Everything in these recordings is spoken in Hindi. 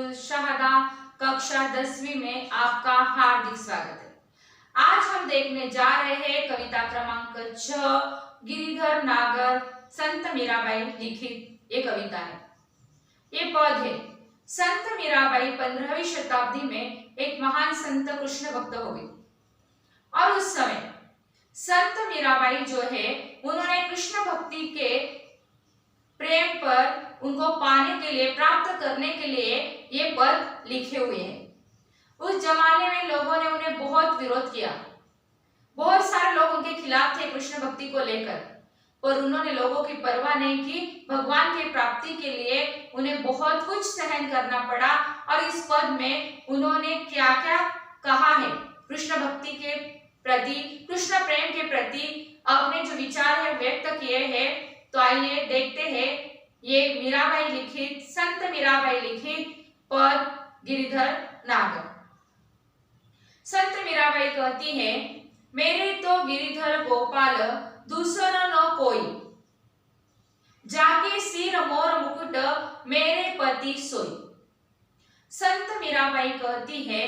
स्कूल शाहदा कक्षा 10वीं में आपका हार्दिक स्वागत है। आज हम देखने जा रहे हैं कविता क्रमांक 6 गिरिधर नागर संत मीराबाई लिखित ये कविता है। ये पद है। संत मीराबाई 15वीं शताब्दी में एक महान संत कृष्ण भक्त हो गई और उस समय संत मीराबाई जो है उन्होंने कृष्ण भक्ति के प्रेम पर उनको पाने के लिए प्राप्त करने के लिए ये पद लिखे हुए हैं। उस जमाने में लोगों ने उन्हें बहुत विरोध किया, बहुत सारे लोग उनके खिलाफ थे कृष्ण भक्ति को लेकर, पर उन्होंने लोगों की परवाह नहीं की। भगवान की प्राप्ति के लिए उन्हें बहुत कुछ सहन करना पड़ा और इस पद में उन्होंने क्या क्या कहा है कृष्ण भक्ति के प्रति, कृष्ण प्रेम के प्रति अपने जो विचार है व्यक्त किए हैं। तो आइए देखते हैं ये मीराबाई लिखित, संत मीराबाई लिखित पद गिरिधर नागर। संत मीराबाई कहती है, मेरे तो गिरिधर गोपाल दूसरा न कोई, जाके सिर मोर मुकुट मेरे पति सोई। संत मीराबाई कहती है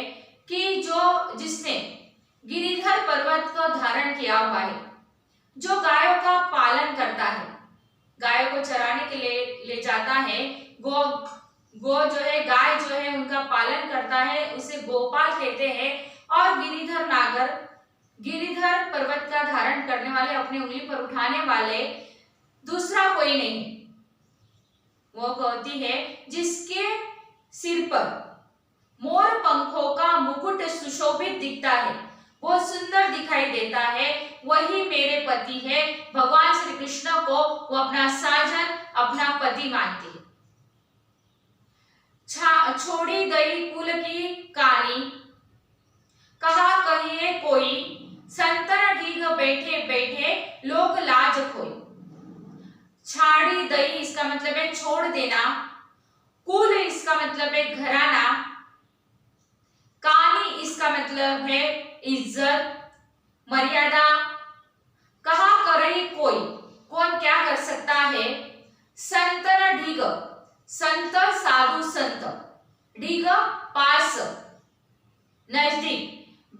कि जिसने गिरिधर पर्वत को धारण किया हुआ है, जो गायों का पालन करता है, गायों को चराने के लिए ले जाता है, गो जो है गाय जो है उनका पालन करता है, उसे गोपाल कहते हैं। और गिरिधर नागर, गिरिधर पर्वत का धारण करने वाले, अपनी उंगली पर उठाने वाले दूसरा कोई नहीं। वो कहती है जिसके सिर पर मोर पंखों का मुकुट सुशोभित दिखता है, वो सुंदर दिखाई देता है, वही मेरे पति है। भगवान श्री कृष्ण को वो अपना साजन, अपना पति मानती है। छोड़ी गई कुल की कहानी, कहा कहिए कोई, संतन ढीग बैठे बैठे लोक लाज खोई। छाड़ी दई इसका मतलब है छोड़ देना, कुल इसका मतलब है घराना, कहानी इसका मतलब है इज्जत मर्यादा। कहा करही कोई, कौन क्या कर सकता है। संतन ढीग, संत साधु संत, ढीग पास नजदीक,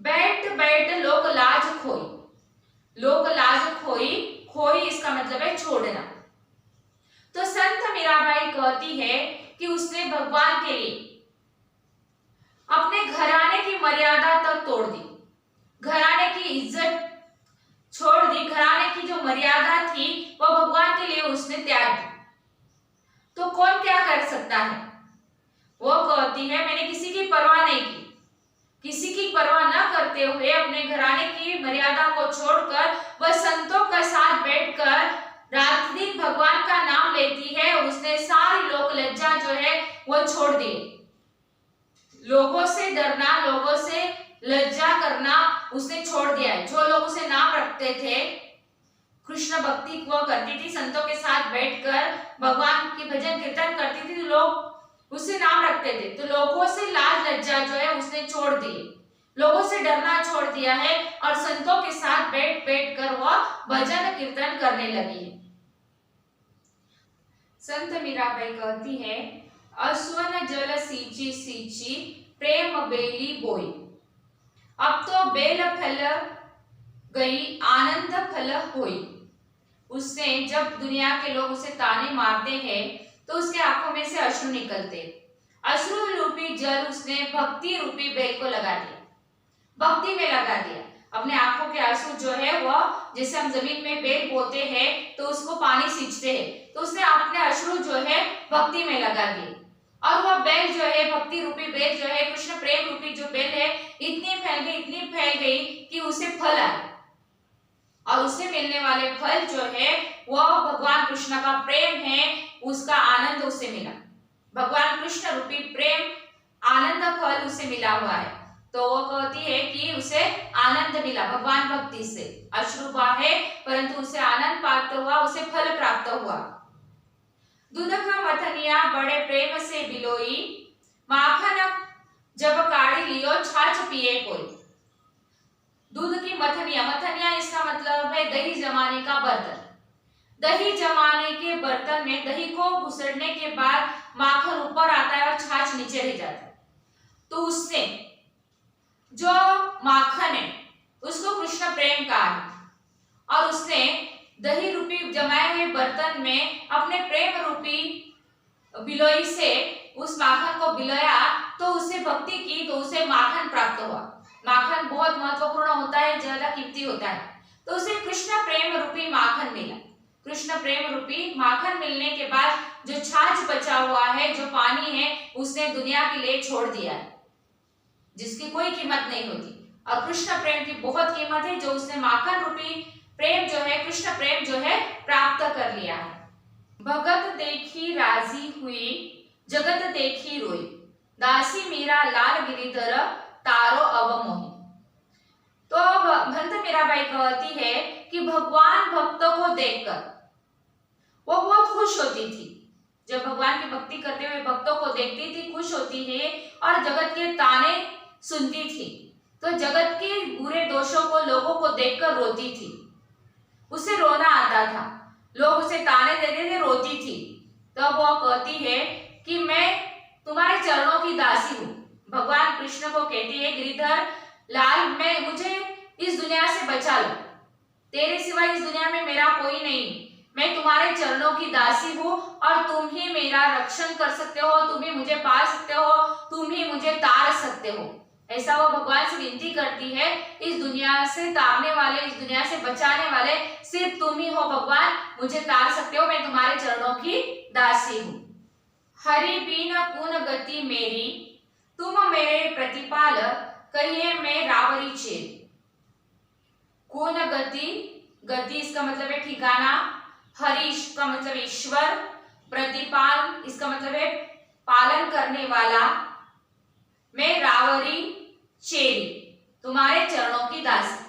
बैठ बैठ लोक लाज खोई, लोक लाज खोई, खोई इसका मतलब है छोड़ना। तो संत मीराबाई कहती है कि उसने भगवान के लिए अपने घराने की मर्यादा तक तोड़ दी, घराने की इज्जत छोड़ दी, घराने की जो मर्यादा थी वो भगवान के लिए उसने त्याग दी। तो कौन क्या कर सकता है। वो कहती है मैंने किसी की परवाह नहीं की, किसी की परवाह न करते हुए अपने घराने की मर्यादा को छोड़कर वह संतों के साथ बैठकर रात दिन भगवान का नाम लेती है। उसने सारी लोक लज्जा जो है वो छोड़ दी, लोगों से डरना, लोगों से लज्जा करना उसने छोड़ दिया है। जो लोग उसे नाम रखते थे, कृष्ण भक्ति वो करती थी, संतों के साथ बैठकर भगवान की भजन कीर्तन करती थी, तो लोग उसे नाम रखते थे। तो लोगों से लाज लज्जा जो है उसने छोड़ दी, लोगों से डरना छोड़ दिया है और संतों के साथ बैठ बैठ कर वह भजन कीर्तन करने लगी है। संत मीराबाई कहती है, अस्वन जल सींची सींची प्रेम बेली बोई, अब तो बेल फल गई आनंद फल होई। उसने जब दुनिया के लोग उसे ताने मारते हैं तो उसके आंखों में से अश्रु निकलते, अश्रु रूपी जल उसने भक्ति रूपी बेल को लगा दिया, भक्ति में लगा दिया। अपने आंखों के आंसू जो है वह, जैसे हम जमीन में बेल बोते हैं तो उसको पानी सींचते हैं, तो उसने अपने अश्रु जो है भक्ति में लगा दिए। और वह बेल जो है, भक्ति रूपी बेल जो है, कृष्ण प्रेम रूपी जो बेल है, इतनी फैल गई कि उसे फल आए और उसे मिलने वाले फल जो है वह भगवान कृष्ण का प्रेम है, उसका आनंद उसे मिला। भगवान कृष्ण रूपी प्रेम आनंद फल उसे मिला हुआ है। तो वो कहती है कि उसे आनंद मिला भगवान भक्ति से, अश्रु है परंतु उसे आनंद प्राप्त हुआ, उसे फल प्राप्त हुआ। दूध का मथनिया बड़े प्रेम से बिलोई, माखन जब काढ़ी लियो छाछ पिए कोई। दूध की मथनिया, मथनिया इसका मतलब है दही जमाने का बर्तन। दही जमाने के बर्तन में दही को घुसड़ने के बाद माखन ऊपर आता है और छाछ नीचे रह जाता है, तो उससे जो माखन है उसको कृष्ण प्रेम कहा है, और उसने दही रूपी जमाए हुए बर्तन में अपने प्रेम रूपी बिलोई से उस माखन को बिलोया, तो उसे भक्ति की, तो उसे माखन प्राप्त हुआ। माखन बहुत महत्वपूर्ण होता है, ज्यादा कीमती होता है, तो उसे कृष्ण प्रेम रूपी माखन मिला। कृष्ण प्रेम रूपी माखन मिलने के बाद जो छाछ बचा हुआ है, जो पानी है, उसने दुनिया के लिए छोड़ दिया है, जिसकी कोई कीमत नहीं होती, और कृष्ण प्रेम की बहुत कीमत है, जो उसने माखन रूपी प्रेम जो है, कृष्ण प्रेम जो है, प्राप्त कर लिया है। भगत देखी राजी हुई, जगत देखी रोई, दासी मीरा लाल गिरिधर तारो अब मोही। तो भक्त मीराबाई कहती है कि भगवान भक्तों को देखकर वो बहुत खुश होती थी। जब भगवान की भक्ति करते हुए भक्तों को देखती थी, खुश होती है, और जगत के ताने सुनती थी, तो जगत के बुरे दोषों को, लोगों को देखकर रोती थी। उसे रोना आता था, लोग उसे ताने देते थे, रोती थी। तब वो कहती है कि मैं तुम्हारे चरणों की दासी हूँ। भगवान कृष्ण को कहती है, गिरिधर लाल, मुझे इस दुनिया से बचा लो, तेरे सिवाय इस दुनिया में मेरा कोई नहीं, मैं तुम्हारे चरणों की दासी हूँ, और तुम ही मेरा रक्षण कर सकते हो, तुम ही मुझे पाल सकते हो, तुम ही मुझे तार सकते हो। ऐसा वो भगवान से विनती करती है। इस दुनिया से तारने वाले, इस दुनिया से बचाने वाले सिर्फ तुम ही हो भगवान, मुझे तार सकते हो, मैं तुम्हारे चरणों की दासी हूँ। हरि बीन पुन गति मेरी, तुम मेरे प्रतिपाल, कहिए मैं रावरी चेरी। कौन गति, गति इसका मतलब है ठिकाना, हरि इसका मतलब ईश्वर, प्रतिपाल इसका मतलब है पालन करने वाला, मैं रावरी चेरी, तुम्हारे चरणों की दासी।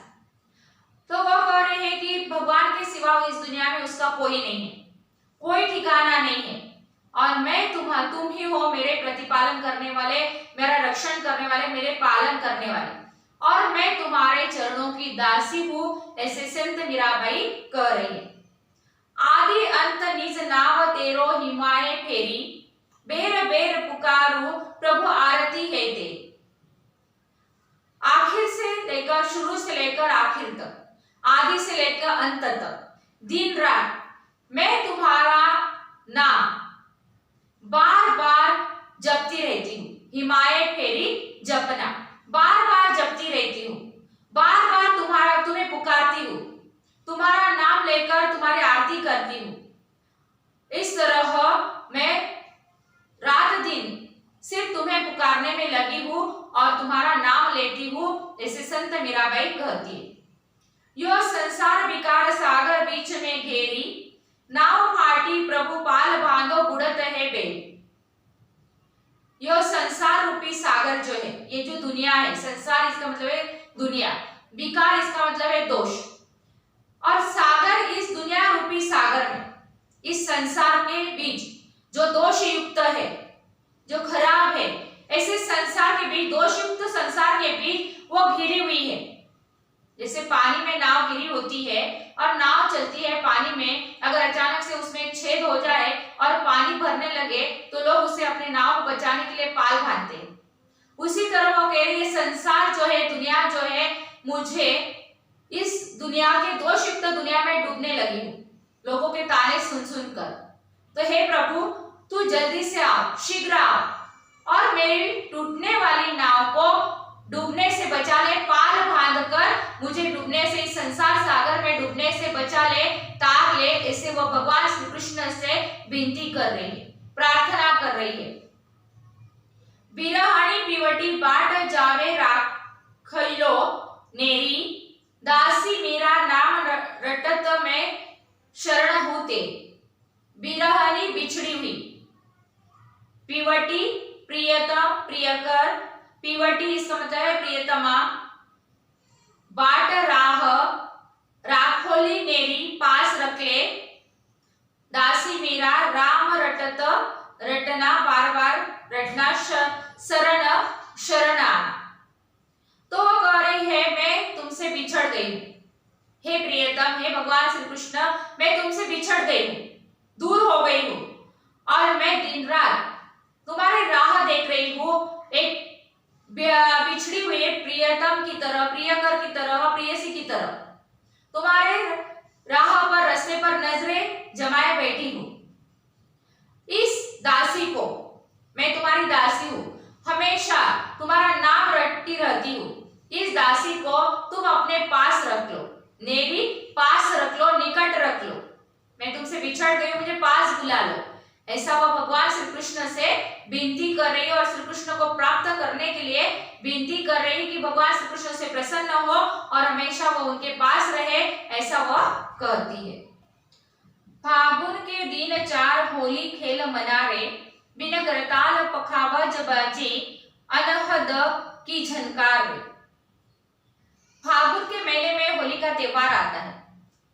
तो वो कह रहे हैं कि भगवान के सिवा इस दुनिया में उसका कोई नहीं है, कोई ठिकाना नहीं है, और मैं तुम ही हो मेरे प्रतिपालन करने वाले, मेरा रक्षण करने वाले, मेरे पालन करने वाले, और मैं तुम्हारे चरणों की दासी हूँ। ऐसे संत मीराबाई कह रही है। आदि अंत निज नाव तेरो हिमाए फेरी, बेर बेर पुकारू प्रभु आरती है तेरी। आखिर से लेकर, शुरू से लेकर आखिर तक, आदि से लेकर अंत तक, दिन रात मैं तुम्हारा नाम बार बार जपती रहती हूँ। हिमाए फेरी जपना, बार बार जपती रहती हूँ, बार बार तुम्हें पुकारती हूँ, तुम्हारा नाम लेकर तुम्हारी आरती करती हूँ। इस तरह मैं रात दिन सिर्फ तुम्हें पुकारने में लगी हूँ और तुम्हारा नाम लेती हूँ। ऐसे संत मीराबाई कहती है। यो संसार विकार सागर बीच में घेरी, नाव फाटी प्रभु पाल बांधो बुड़त है बेरी। यह संसार रूपी सागर जो है, ये जो दुनिया है, संसार इसका मतलब है दुनिया, विकार इसका मतलब है दोष, और सागर इस दुनिया रूपी सागर में, इस संसार के बीच जो दोष युक्त है, जो खराब है, ऐसे संसार के बीच, दोष युक्त संसार के बीच वो घिरी हुई है। जैसे पानी में नाव घिरी होती है और नाव चलती है पानी में, अगर अचानक से उसमें एक छेद हो जाए और पानी भरने लगे तो लोग उसे अपने नाव को बचाने के लिए पाल बांधते हैं। उसी तरह वो कह रही है, संसार जो है, दुनिया जो है, मुझे इस दुनिया के दोषयुक्त दुनिया में डूबने लगी हूँ, लोगों के ताने सुन सुन कर। तो हे प्रभु, तू जल्दी से आ, शीघ्र आ, और मेरी टूटने वाली नाव को डूबने से बचा ले, पाल बांध कर मुझे डूबने से, इस संसार सागर में डूबने से बचा ले, तार ले। ऐसे वो भगवान श्री कृष्ण से विनती कर रही है, प्रार्थना कर रही है। बिरहानी पीवटी बाट जावे राखलो नेरी, दासी मेरा नाम रटत में शरण हूं तेरी। बिरहानी बिछड़ी हुई, पीवटी प्रियतम, प्रियकर, पीवटी इसका मतलब है प्रियतमा, बाट राह, राखोली नेरी पास रख ले, दासी मेरा राम रटत, रटना बार बार रटना, शरण शरणा। तो वो कह रही है, मैं तुमसे बिछड़ गई हूं, हे प्रियतम, हे भगवान श्री कृष्ण, मैं तुमसे बिछड़ प्रियतम की तरह, प्रियकर की तरह, प्रियसी की तरह तुम्हारे राह पर, रास्ते पर नजरें जमाए बैठी हूं। इस दासी को, मैं तुम्हारी दासी हूं, हमेशा तुम्हारा नाम रटती रहती हूँ। इस दासी को तुम अपने पास रख लो, मेरी पास रख लो, निकट रख लो। मैं तुमसे बिछड़ गई, मुझे पास बुला लो। ऐसा वह भगवान श्री कृष्ण से विनती कर रही है और श्री कृष्ण को प्राप्त करने के लिए विनती कर रही है कि भगवान श्री कृष्ण से प्रसन्न हो और हमेशा वो उनके पास रहे, ऐसा वह कहती है। फागुन के दिन 4 होली खेल मनारे, बिन करताल पखावज बाजे, अनहद की झनकार रे। फागुन के महीने में होली का त्योहार आता है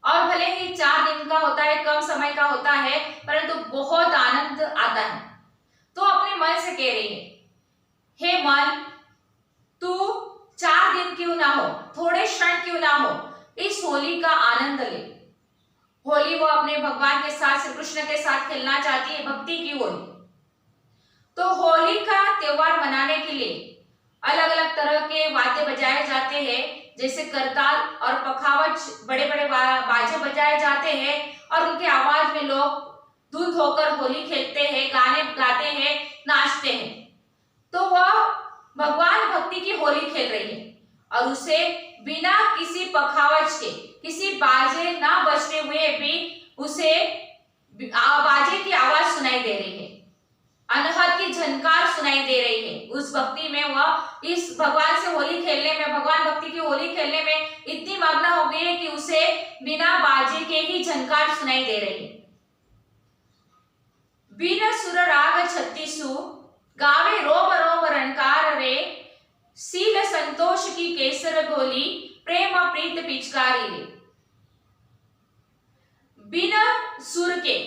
और भले ही 4 दिन का होता है, कम समय का होता है, परंतु बहुत आनंद आता है। तो अपने मन से कह रही है, हे मन, तू 4 दिन क्यों ना हो, थोड़े क्षण क्यों ना हो, इस होली का आनंद ले। होली वो अपने भगवान के साथ, श्री कृष्ण के साथ खेलना चाहती है, भक्ति की होली। तो होली का त्योहार मनाने के लिए अलग अलग तरह के वाद्य बजाए जाते हैं, जैसे करताल और पखावज, बड़े बड़े बाजे बजाए जाते हैं और उनके आवाज में लोग धुन होकर होली खेलते हैं, गाने गाते हैं, नाचते हैं। तो वह भगवान भक्ति की होली खेल रही है और उसे बिना किसी पखावज के, किसी बाजे ना बजते हुए भी उसे बाजे की आवाज सुनाई दे रही है, अनहद की झनकार सुनाई दे रही है। उस भक्ति में वह इस भगवान से होली खेलने में, भगवान भक्ति की होली खेलने में इतनी मग्न हो गई है कि उसे बिना बाजे के ही झनकार सुनाई दे रही है। बिन सुर राग छत्तीसु, गावे रोम रोम रणकार रे, सील संतोष की केसर गोली, प्रेम प्रीत पिचकारी रे। बिना सुर के,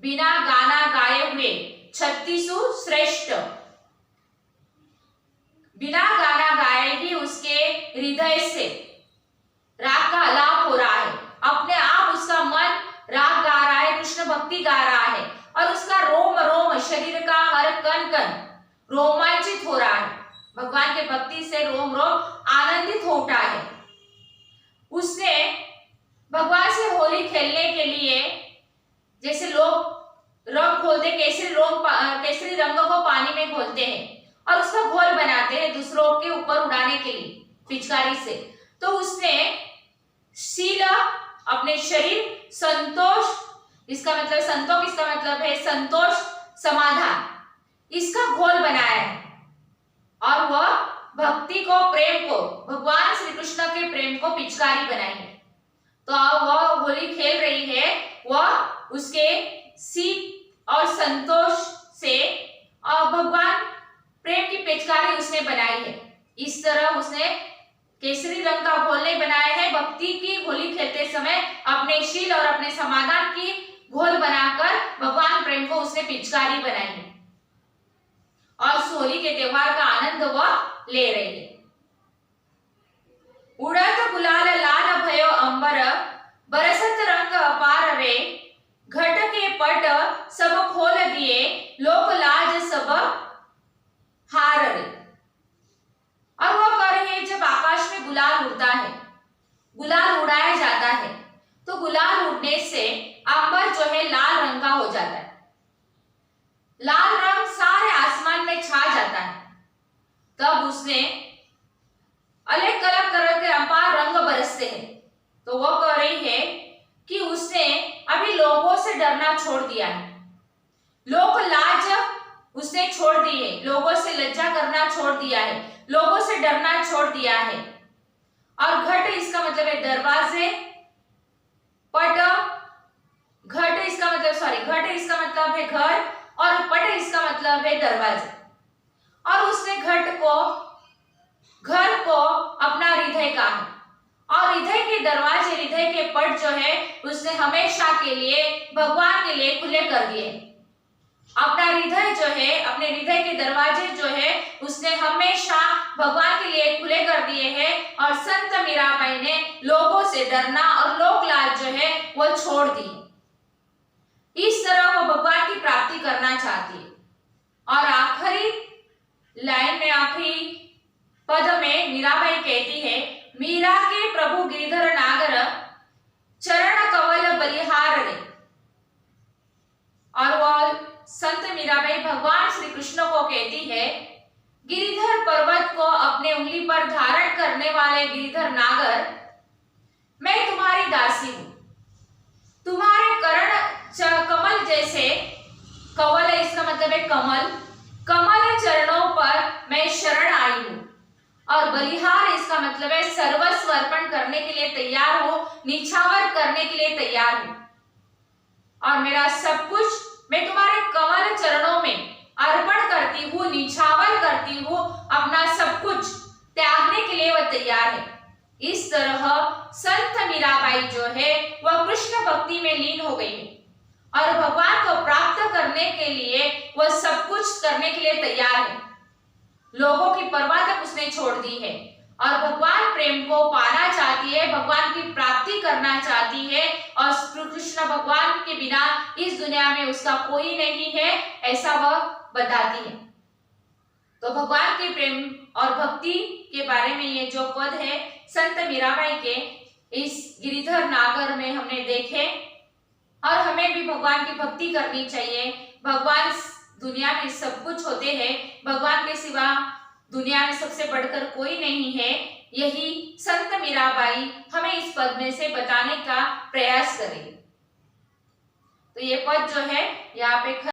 बिना गाना गाए हुए 36 श्रेष्ठ, बिना गाना गाए ही उसके हृदय से राग का आलाप हो रहा है, अपने आप उसका मन राग गा रहा है, कृष्ण भक्ति गा रहा है और उसका रोम रोम, शरीर का हर कण कण रोमांचित हो रहा है, भगवान के भक्ति से रोम रोम आनंदित हो उठा है। उसने भगवान से होली खेलने के लिए, जैसे लोग रंग घोलते, केसरी रंग को पानी में घोलते हैं और उसका घोल बनाते हैं दूसरों के ऊपर उड़ाने के लिए पिचकारी से, तो उसने शील, अपने शरीर, संतोष, इसका मतलब संतोष, इसका मतलब है संतोष, समाधान, इसका घोल बनाया है और वह भक्ति को, प्रेम को, भगवान श्री कृष्ण के प्रेम को पिचकारी बनाई है। तो वह होली खेल रही है, वह उसके सीख और संतोष से भगवान प्रेम की पिचकारी उसने बनाई है। इस तरह उसने केसरी रंग का घोल नहीं बनाया है, भक्ति की होली खेलते समय अपने शील और अपने समाधान की घोल बनाकर भगवान प्रेम को उसने पिचकारी बनाई है और उस होली के त्योहार का आनंद वह ले रही है। उड़त गुलाल लाल भयो अंबर, बरसत रंग अपार रे, घट के पट सब खोल दिए, लोक लाज सब हार रे। और वह कह रही है, जब आकाश में गुलाल उड़ता है, गुलाल उड़ाया जाता है, तो गुलाल उड़ने से अंबर जो है लाल रंग का हो जाता है, लाल रंग सारे आसमान में छा जाता है। तब उसने अलग अलग तरह के अपार रंग बरसते हैं। तो वो कह रही है कि उसने अभी लोगों से डरना छोड़ दिया है, लोक लाज उसने छोड़ दी है, लोगों से लज्जा करना छोड़ दिया है, लोगों से डरना छोड़ दिया है। और घट इसका मतलब है दरवाजे, पट, घट इसका मतलब है घर और पट इसका मतलब है दरवाजे। और उसने घट को, घर को अपना हृदय कहा है और हृदय के दरवाजे, हृदय के पट जो है उसने हमेशा के लिए भगवान के लिए खुले कर दिए। अपना हृदय जो है, अपने हृदय के दरवाजे जो है उसने हमेशा भगवान के लिए खुले कर दिए हैं और संत मीराबाई ने लोगों से डरना और लोक लाज जो है वो छोड़ दी। इस तरह वो भगवान की प्राप्ति करना चाहती है। और आखिरी लाइन में, आखिरी पद में मीराबाई कहती है, मीरा के प्रभु गिरिधर नागर चरण कवल बलिहार रे। और वह संत मीराबाई भगवान श्री कृष्ण को कहती है, गिरिधर पर्वत को अपने उंगली पर धारण करने वाले गिरिधर नागर, मैं तुम्हारी दासी हूं। तुम्हारे करण कमल जैसे, कवल है इसका मतलब है कमल, कमल चरणों पर मैं शरण आई हूं। और बलिहार इसका मतलब है सर्वस्व अर्पण करने के लिए तैयार हो, निछावर करने के लिए तैयार हूं। और मेरा सब कुछ मैं तुम्हारे कमल चरणों में अर्पण करती हूँ, निछावर करती हूँ, अपना सब कुछ त्यागने के लिए वह तैयार है। इस तरह संत मीराबाई जो है वह कृष्ण भक्ति में लीन हो गई है और भगवान को प्राप्त करने के लिए वह सब कुछ करने के लिए तैयार है। लोगों की परवाह तक उसने छोड़ दी है और भगवान प्रेम को पाना चाहती है, भगवान की प्राप्ति करना चाहती है। और श्री कृष्ण भगवान के बिना इस दुनिया में उसका कोई नहीं है, ऐसा वह बताती है। तो भगवान के प्रेम और भक्ति के बारे में ये जो पद है संत मीराबाई के इस गिरिधर नागर में हमने देखे। और हमें भी भगवान की भक्ति करनी चाहिए। भगवान दुनिया में सब कुछ होते हैं, भगवान के सिवा दुनिया में सबसे बढ़कर कोई नहीं है। यही संत मीराबाई हमें इस पद में से बताने का प्रयास करेगी। तो ये पद जो है यहाँ पे